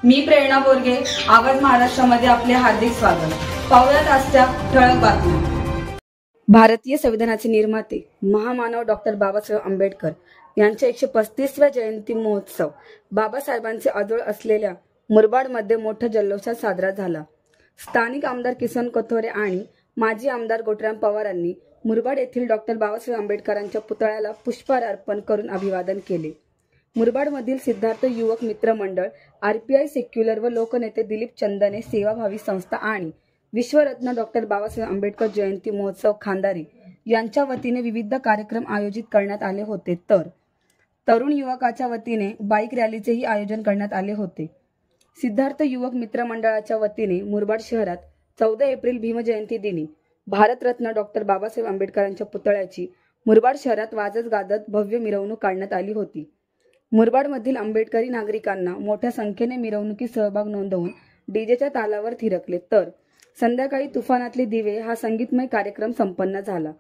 मी प्रेरणा बोरगे, आवाज महाराष्ट्रामध्ये आपले हार्दिक स्वागत। पाहुयात आजच्या ठळक बातम्या। भारतीय संविधानाचे निर्माते महामानव डॉक्टर बाबासाहेब आंबेडकर यांच्या 135व्या जयंती महोत्सव बाबासाहेबांचे आदोळ असलेल्या मुरबाडमध्ये मोठ्या जल्लोषात साजरा झाला। स्थानिक आमदार किसन कथोरे आणि माजी आमदार गोटराम पवारांनी मुरबाड येथील डॉक्टर बाबासाहेब आंबेडकरांच्या पुतळ्याला पुष्पहार अर्पण करून अभिवादन केले। मुरबाडमधील सिद्धार्थ युवक मित्र मंडळ, आरपीआय सेक्युलर व लोकनेते दिलीप चंदने सेवाभावी संस्था आणि विश्वरत्न डॉक्टर बाबासाहेब आंबेडकर जयंती महोत्सव खांदारी यांच्या वतीने विविध कार्यक्रम आयोजित करण्यात आले होते, तर तरुण युवकाच्या वतीने बाईक रॅलीचेही आयोजन करण्यात आले होते। सिद्धार्थ युवक मित्र मंडळाच्या वतीने मुरबाड शहरात 14 एप्रिल भीमजयंती दिनी भारतरत्न डॉक्टर बाबासाहेब आंबेडकरांच्या पुतळ्याची मुरबाड शहरात वाजत गाजत भव्य मिरवणूक काढण्यात आली होती। मुरबाडमधील आंबेडकरी नागरिकांना मोठ्या संख्येने मिरवणुकीत सहभाग नोंदवून डीजेच्या तालावर थिरकले, तर संध्याकाळी तुफानातले दिवे हा संगीतमय कार्यक्रम संपन्न झाला।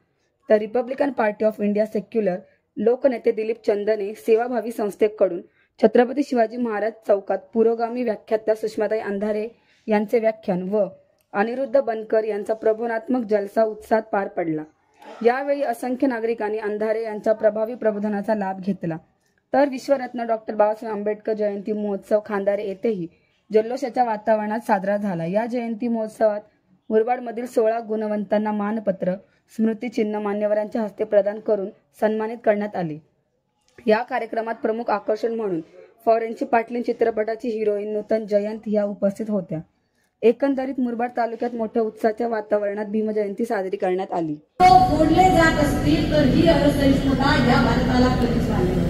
तर Republican party of India secular लोकनेते दिलीप चंदने सेवाभावी संस्थेकडून छत्रपती शिवाजी महाराज चौकात पुरोगामी व्याख्यात्या सुषमाताई अंधारे यांचे व्याख्यान व अनिरुद्ध बनकर यांचा प्रबोधनात्मक जलसा उत्साहात पार पडला। यावेळी असंख्य नागरिकांनी अंधारे यांच्या प्रभावी प्रबोधनाचा लाभ घेतला। तर विश्वरत्न डॉक्टर बाबासाहेब आंबेडकर जयंती महोत्सव खांदारे येथेही जल्लोषाच्या वातावरणात साजरा झाला। या जयंती महोत्सवात मुरबाडमधील 16 गुणवंतांना मानपत्र, स्मृतिचिन्ह मान्यवरांच्या हस्ते प्रदान करून सन्मानित करण्यात आले। या कार्यक्रमात प्रमुख आकर्षण म्हणून फॉरेन्सिक पाटलीन चित्रपटाची हिरोईन नूतन जयंत या उपस्थित होत्या। एकंदरीत मुरबाड तालुक्यात मोठ्या उत्साहाच्या वातावरणात भीमजयंती साजरी करण्यात आली। बोलले जात असतील तर ही असहिष्णुता या भारताला कधीच मान्य नाही।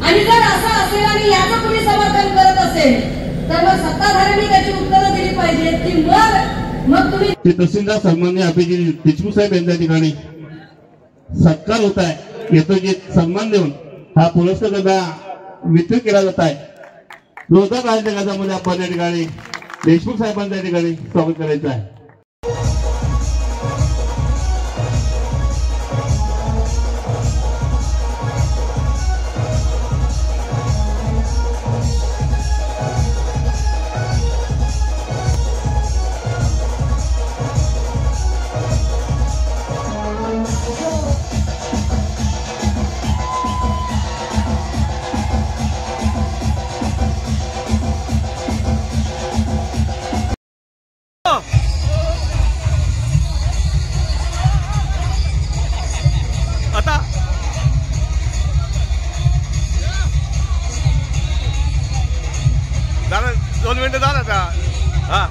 आणि जर असं असेल आणि याचं कुणी समर्थन करत असेल तर मग सत्ताधाऱ्यांनी त्याची उत्तरं दिली पाहिजेत की मग तुम्ही तहसीलदार सन्माननीय अभिजित देशमुख साहेब यांच्या ठिकाणी सत्कार होत आहे। येतो जे सन्मान देऊन हा पुरस्कार वितरित केला जात आहे। जोरदार कार्यक्रमामध्ये आपण या ठिकाणी देशमुख साहेबांच्या ठिकाणी स्वागत करायचं आहे। आता दादा 2 मिनिटं झाला का? हा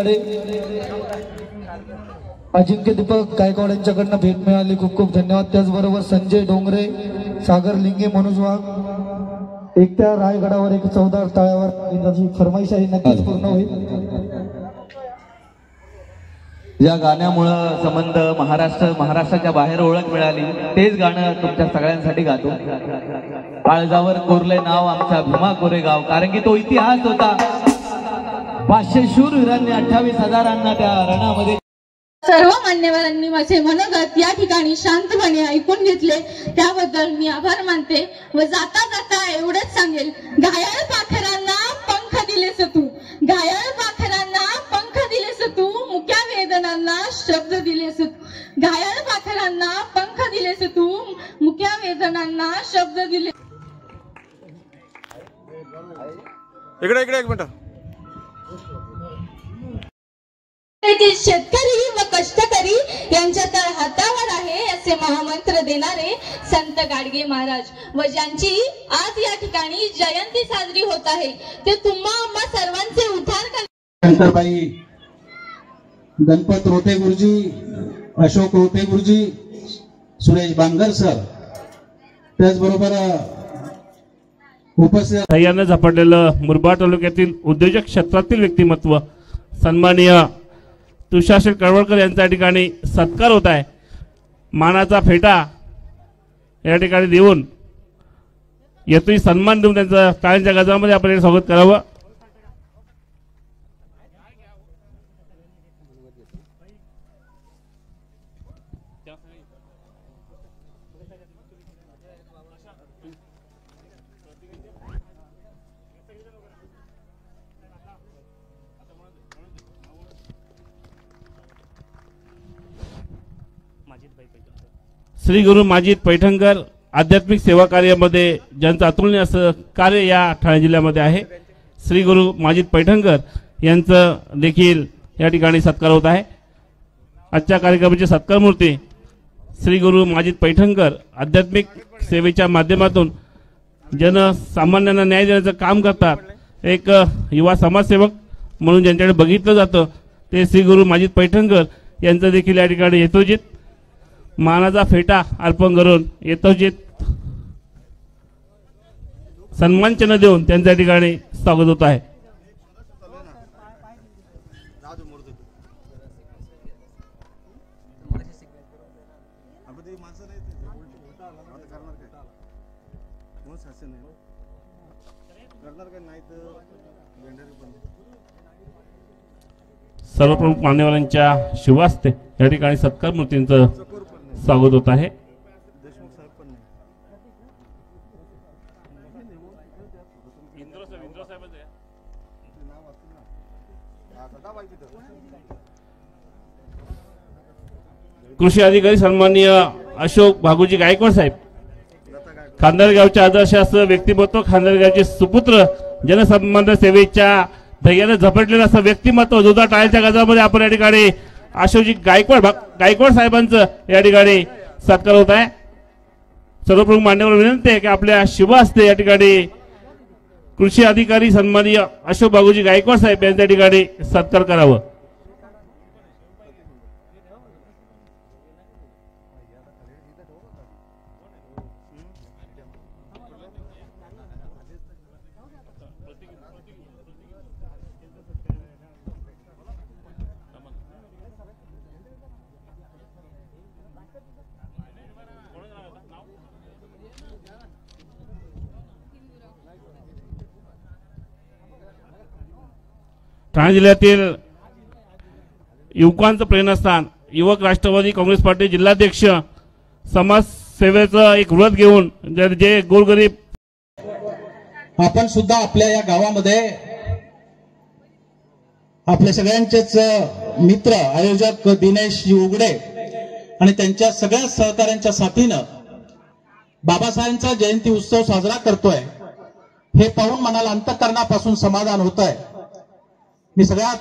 निगाडे, अजिंक्य दीपक गायकवाड यांच्याकडनं भेट मिळाली, खूप खूप धन्यवाद. त्याचबरोबर संजय डोंगरे, सागर लिंगे, मनोज वाघ, एकट्या रायगडावर एक 14 टाळ्यावर फरमाईश आहे, नक्कीच पूर्ण होईल. या गाण्यामुळं संबंध महाराष्ट्राच्या बाहेर ओळख मिळाली. तेच गाणं तुमच्या सगळ्यांसाठी गातो. काळजावर कोरले नाव आमच्या भीमा कोरेगाव, कारण की तो इतिहास होता. 500 शूरवीरांनी 28,000 त्या रणामध्ये. सर्व मान्यवरांनी माझे मनोगत या ठिकाणी शांतपणे ऐकून घेतले, त्याबद्दल मी आभार मानते. व जाता जाता एवढंच सांगेल, घायाळ पाखरांना पंख दिलेस तू, घायाळ पाखरांना पंख दिलेस तू, मुक्या वेदनांना शब्द दिलेस तू, घायाळ पाखरांना पंख दिलेस तू, मुक्या वेदनांना शब्द दिले. इकडे एक मिनिट. शेतकरी व कष्टकरी यांच्या तळ हातावर आहे असे महामंत्र देणारे संत गाडगे महाराज, व ज्यांची आज या ठिकाणी जयंती साजरी होत आहे, ते तुम्हा आम्हा सर्वांचे उद्धार करणार. शंकरबाई, गणपत रोटे गुरुजी, अशोक रोटे गुरुजी, सुरेश बांगर सर, त्याचबरोबर उपस्थित सह्यानं झपाटलेलं मुरबाड तालुक्यातील उद्योजक क्षेत्रातील व्यक्तिमत्व सन्माननीय तुषार कळवळकर यांच्या ठिकाणी सत्कार होत आहे. मानाचा फेटा या ठिकाणी देऊन येथील सन्मान देऊन त्यांचं टाळ्यांच्या गजरामध्ये आपण स्वागत करावं. श्री गुरु माजिद पैठणकर आध्यात्मिक सेवा कार्यामध्ये ज्यांचं अतुलनीय असं कार्य या ठाणे जिल्ह्यामध्ये आहे, श्री गुरु माजिद पैठणकर यांचं देखील या ठिकाणी सत्कार होत आहे. आजच्या कार्यक्रमाची सत्कार मूर्ती श्री गुरु माजिद पैठणकर आध्यात्मिक सेवेच्या माध्यमातून जनसामान्यांना न्याय देण्याचं काम करतात. एक युवा समाजसेवक म्हणून ज्यांच्याकडे बघितलं जातं ते श्री गुरु माजिद पैठणकर यांचं देखील या ठिकाणी यथोचित मानाचा फेटा अर्पण करून यथोचित सन्मान चिन्ह देऊन त्यांच्या ठिकाणी स्वागत होत आहे. सर्व प्रमुख मान्यवरांच्या शुभास्ते या ठिकाणी सत्कार मूर्तींचं स्वागत होत आहे. कृषी अधिकारी सन्माननीय अशोक भागुजी गायकवाड साहेब, खांदारगावचे आदर्श असं व्यक्तिमत्व, खांदारगावचे सुपुत्र, जनसंबंध सेवेच्या ध्येयाने झपटलेलं असं व्यक्तिमत्व, जोरदार टाळ्यांच्या गजरामध्ये आपण या ठिकाणी अशोकजी गायकवाड साहेबांचं या ठिकाणी सत्कार होत आहे. सर्व प्रमुख मान्यवर विनंती आहे की आपल्या शुभ हस्ते या ठिकाणी कृषी अधिकारी सन्माननीय अशोक भागुजी गायकवाड साहेब यांच्या ठिकाणी सत्कार करावं. ठाणे जिल्ह्यातील युवकांचं प्रेरणास्थान, युवक राष्ट्रवादी काँग्रेस पार्टी जिल्हाध्यक्ष, समाज सेवेचं एक व्रत घेऊन जे गोरगरीब, आपण सुद्धा आपल्या या गावामध्ये आपल्या सगळ्यांचेच मित्र आयोजक दिनेश उघडे आणि त्यांच्या सगळ्या सहकाऱ्यांच्या साथीनं बाबासाहेबांचा जयंती उत्सव साजरा करतोय. हे पाहून मनाला अंतःकरणापासून समाधान होत आहे. मी सगळ्यात